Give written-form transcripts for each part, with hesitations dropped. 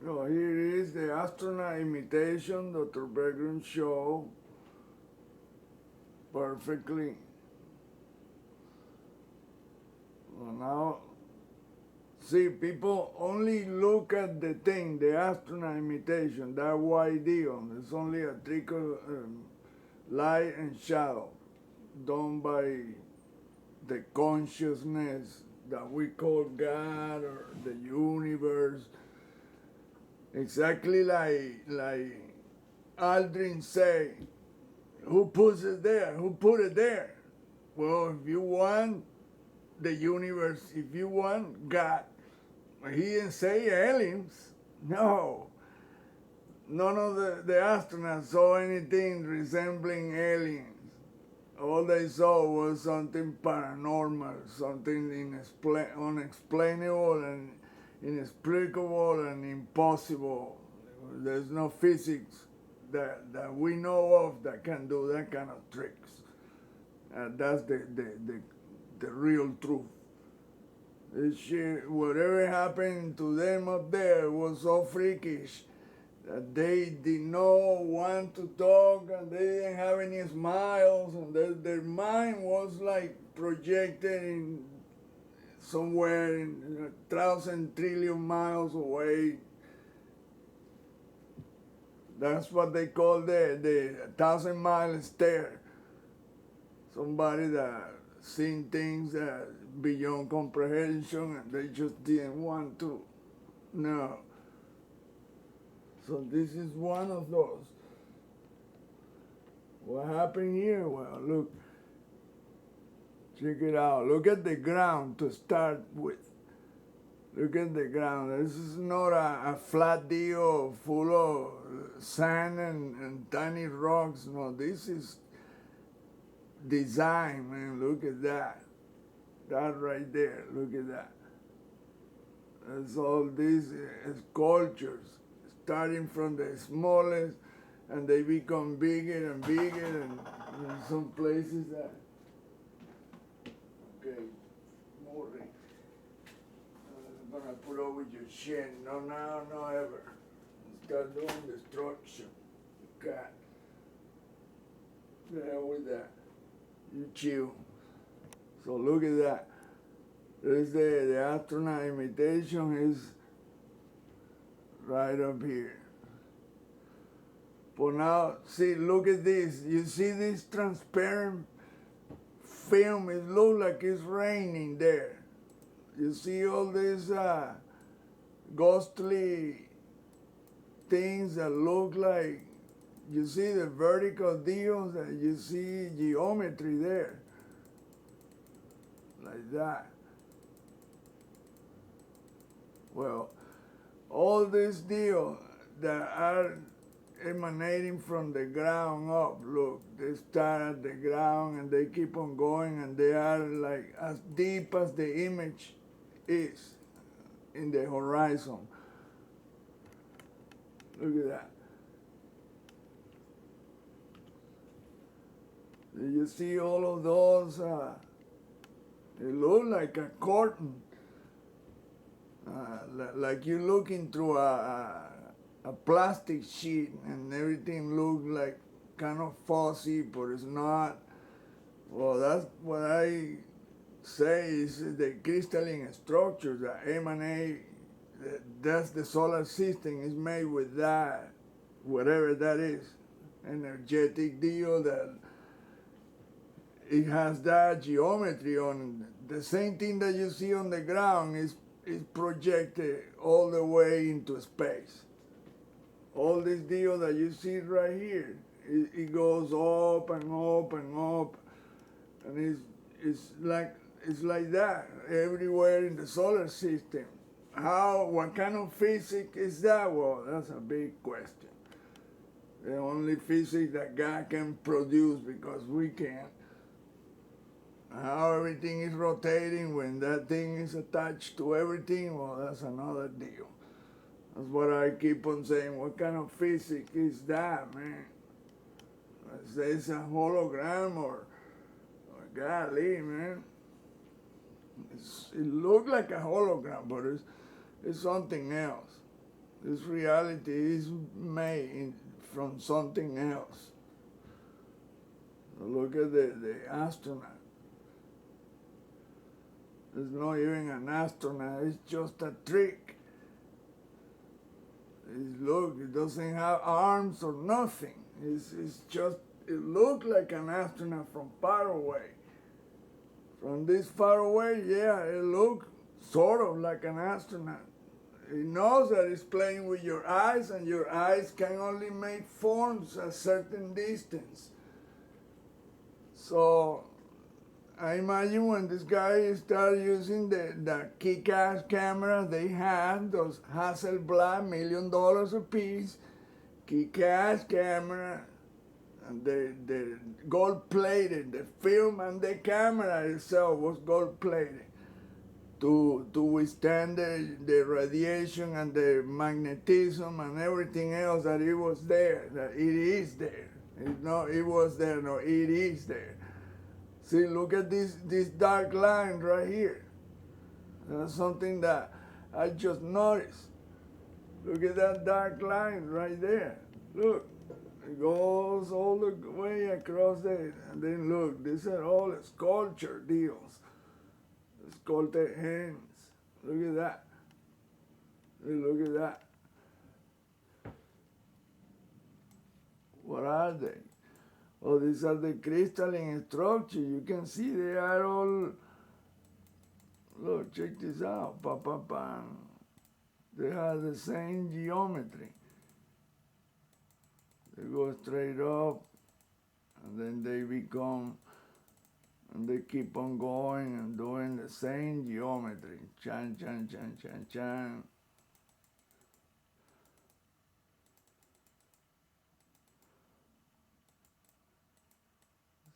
So here is the Astronaut Imitation, Dr. Berggren show perfectly. So now, see, people only look at the thing, the astronaut imitation, that white deal. It's only a trick of light and shadow done by the consciousness that we call God or the universe. Exactly like Aldrin say, who puts it there? Who put it there? Well, if you want the universe, if you want God, he didn't say aliens. No. None of the astronauts saw anything resembling aliens. All they saw was something paranormal, something unexplainable and inexplicable and impossible. There's no physics that we know of that can do that kind of tricks. That's the real truth. This shit, whatever happened to them up there was so freakish that they did not want to talk and they didn't have any smiles and their mind was like projected in somewhere in 1,000 trillion miles away. That's what they call the 1,000-mile stare. Somebody that seen things that beyond comprehension and they just didn't want to know. So this is one of those. What happened here? Well, look, check it out. Look at the ground to start with. Look at the ground. This is not a flat deal full of sand and tiny rocks. No, this is design, man. Look at that. That right there. Look at that. That's all these sculptures, starting from the smallest, and they become bigger and bigger, and in some places that. Okay, more. I'm gonna put over your shin. No, now, no, ever. Start doing destruction. God. The hell with that. You chill. So look at that. There's the astronaut imitation is right up here. But now, see, look at this. You see this transparent film? It looks like it's raining there. You see all these ghostly things that look like, you see the vertical deals, and you see geometry there. Like that. Well, all these deals that are emanating from the ground up, look, they start at the ground and they keep on going and they are like as deep as the image is in the horizon. Look at that. Do you see all of those? They look like a curtain. Like you're looking through a plastic sheet and everything looks like kind of fuzzy, but it's not. Well, that's what I say is the crystalline structures that emanate, that's the solar system is made with that, whatever that is, energetic deal that it has that geometry on it. The same thing that you see on the ground is projected all the way into space. All this deal that you see right here, it goes up and up and up, and it's like that everywhere in the solar system. What kind of physics is that? Well, that's a big question. The only physics that God can produce, because we can't. How everything is rotating when that thing is attached to everything, well, that's another deal. That's what I keep on saying. What kind of physics is that, man? It's a hologram or golly, man. It looks like a hologram, but it's something else. This reality is made from something else. Look at the astronaut. It's not even an astronaut, it's just a trick. Look, it doesn't have arms or nothing. It's just, it looks like an astronaut from far away. From this far away, yeah, it looks sort of like an astronaut. It knows that it's playing with your eyes, and your eyes can only make forms a certain distance. So I imagine when this guy started using the kick-ass camera they had, those Hasselblad, $1 million a piece, kick-ass camera, and the gold-plated, the film and the camera itself was gold-plated to withstand the radiation and the magnetism and everything else that it was there, that it is there. It's not, it was there, no, it is there. See, look at this dark line right here. That's something that I just noticed. Look at that dark line right there. Look, it goes all the way across there. And then look, these are all sculpture deals. Sculpted hands. Look at that. Look at that. What are they? Oh, these are the crystalline structure. You can see they are all, look, check this out. Pa, pa, pa. They have the same geometry. They go straight up, and then they become, and they keep on going and doing the same geometry. Chan, chan, chan, chan, chan.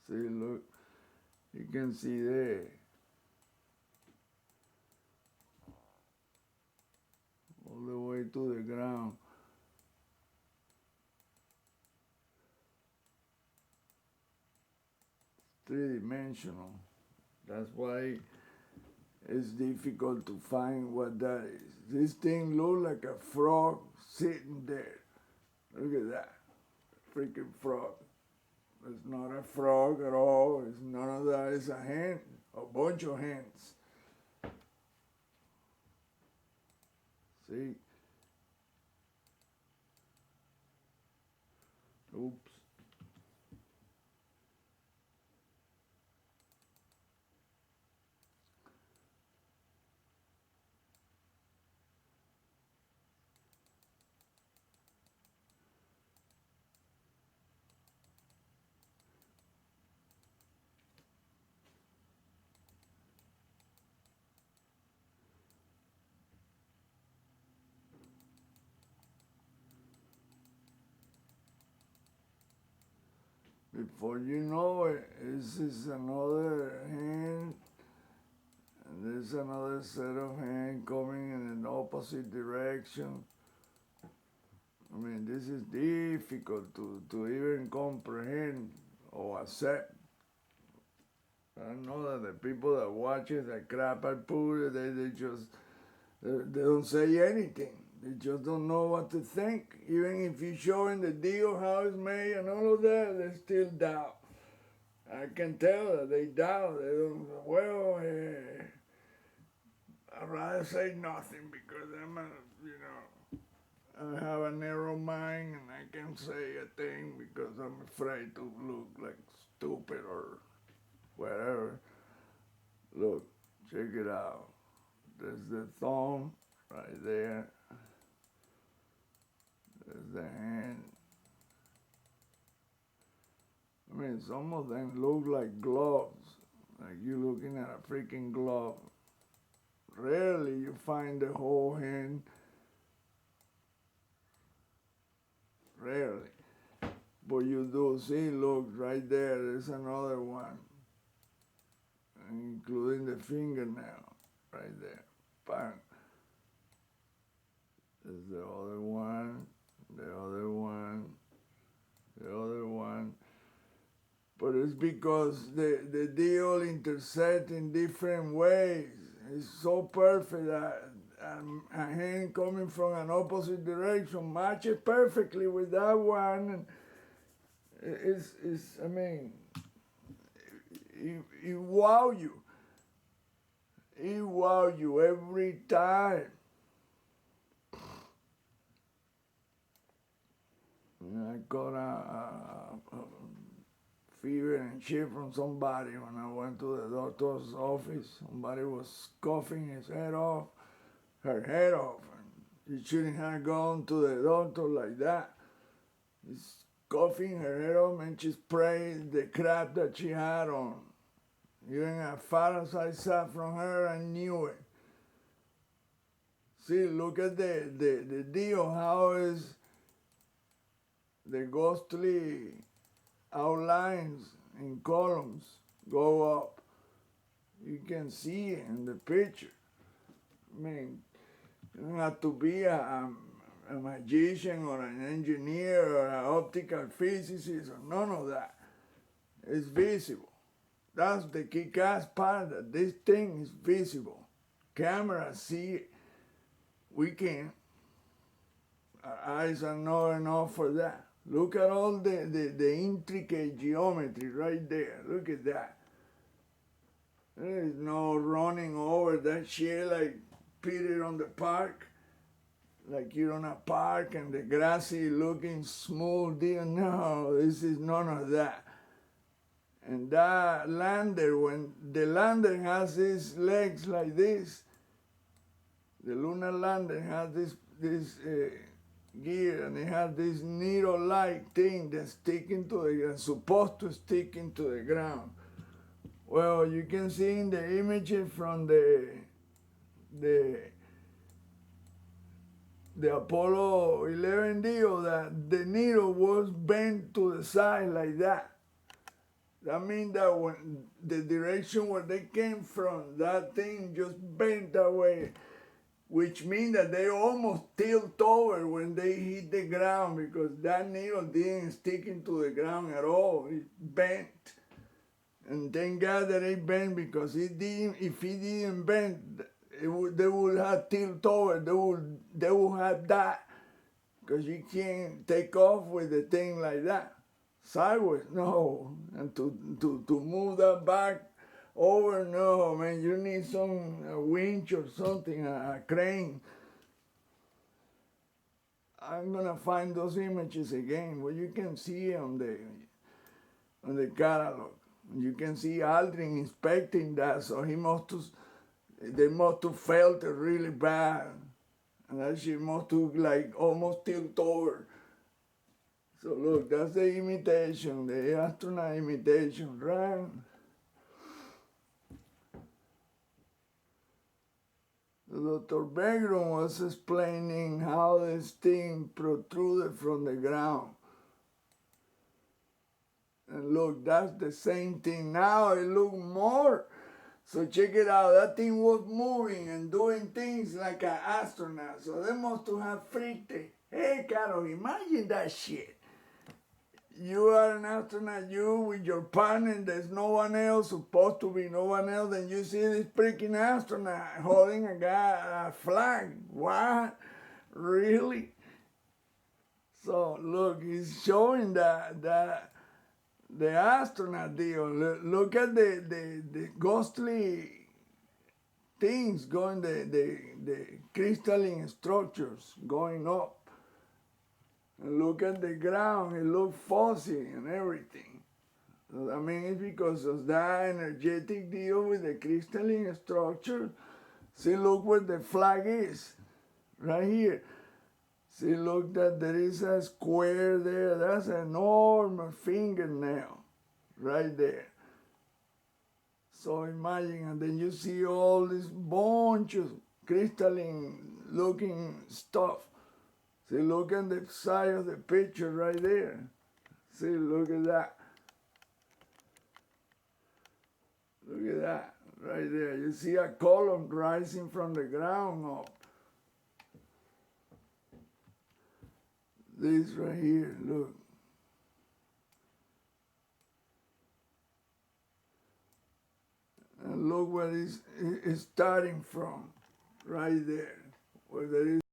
See, look, you can see there. All the way to the ground. Three-dimensional. That's why it's difficult to find what that is. This thing looks like a frog sitting there. Look at that. Freaking frog. It's not a frog at all. It's none of that. It's a hen. A bunch of hens. See? Oops. Before you know it, this is another hand, and there's another set of hands coming in an opposite direction. I mean, this is difficult to even comprehend or accept. I know that the people that watch it, the crap I put, they don't say anything. They just don't know what to think. Even if you show them the deal, how it's made and all of that, they still doubt. I can tell that they doubt. They don't, well, I'd rather say nothing because I have a narrow mind and I can say a thing because I'm afraid to look like stupid or whatever. Look, check it out. There's the thumb right there. There's the hand. I mean, some of them look like gloves, like you're looking at a freaking glove. Rarely you find the whole hand. Rarely. But you do see, look, right there, there's another one, including the fingernail, right there. Bang. There's the other one, the other one, the other one. But it's because the deal intersect in different ways. It's so perfect that a hand coming from an opposite direction matches perfectly with that one. And I mean, it wow you. It wow you every time. I got a fever and shit from somebody when I went to the doctor's office. Somebody was coughing his head off, her head off. And you shouldn't have gone to the doctor like that. He's coughing her head off and she sprayed the crap that she had on. Even as far as I sat from her, I knew it. See, look at the deal, how is the ghostly outlines in columns go up. You can see it in the picture. I mean, you don't have to be a magician or an engineer or an optical physicist or none of that. It's visible. That's the kick-ass part, that this thing is visible. Cameras see it. We can't. Our eyes are not enough for that. Look at all the intricate geometry right there. Look at that. There is no running over that shit like Peter on the park. Like you're on a park and the grassy looking smooth deal. No, this is none of that. And that lander, when the lander has these legs like this, the lunar lander has this gear, and it has this needle-like thing that's sticking to the ground, supposed to stick into the ground. Well, you can see in the images from the Apollo 11 deal that the needle was bent to the side like that. That means that when the direction where they came from, that thing just bent that way, which means that they almost tilt over when they hit the ground because that needle didn't stick into the ground at all. It bent. And thank God that it bent, because it didn't, if it didn't bend, they would have tilt over. They would have that, because you can't take off with a thing like that. Sideways, no. And to move that back over, no, man, you need some winch or something, a crane. I'm gonna find those images again. Well, you can see on the catalog. You can see Aldrin inspecting that, so they must have felt it really bad. And that shit must have like almost tilt over. So look, that's the imitation, the astronaut imitation, right? Dr. Begron was explaining how this thing protruded from the ground. And look, that's the same thing. Now it looks more. So check it out. That thing was moving and doing things like an astronaut. So they must have freaked it. Hey, Carol, imagine that shit. You are an astronaut, you with your partner, there's no one else, supposed to be no one else, and you see this freaking astronaut holding a flag. What? Really? So look, he's showing that the astronaut deal. Look at the ghostly things going, the crystalline structures going up. And look at the ground, it looks fuzzy and everything. I mean, it's because of that energetic deal with the crystalline structure. See, look where the flag is, right here. See, look that there is a square there. That's an enormous fingernail right there. So imagine, and then you see all this bunch of crystalline looking stuff. See, look at the side of the picture right there. See, look at that. Look at that, right there. You see a column rising from the ground up. This right here, look. And look where it's starting from, right there. where there is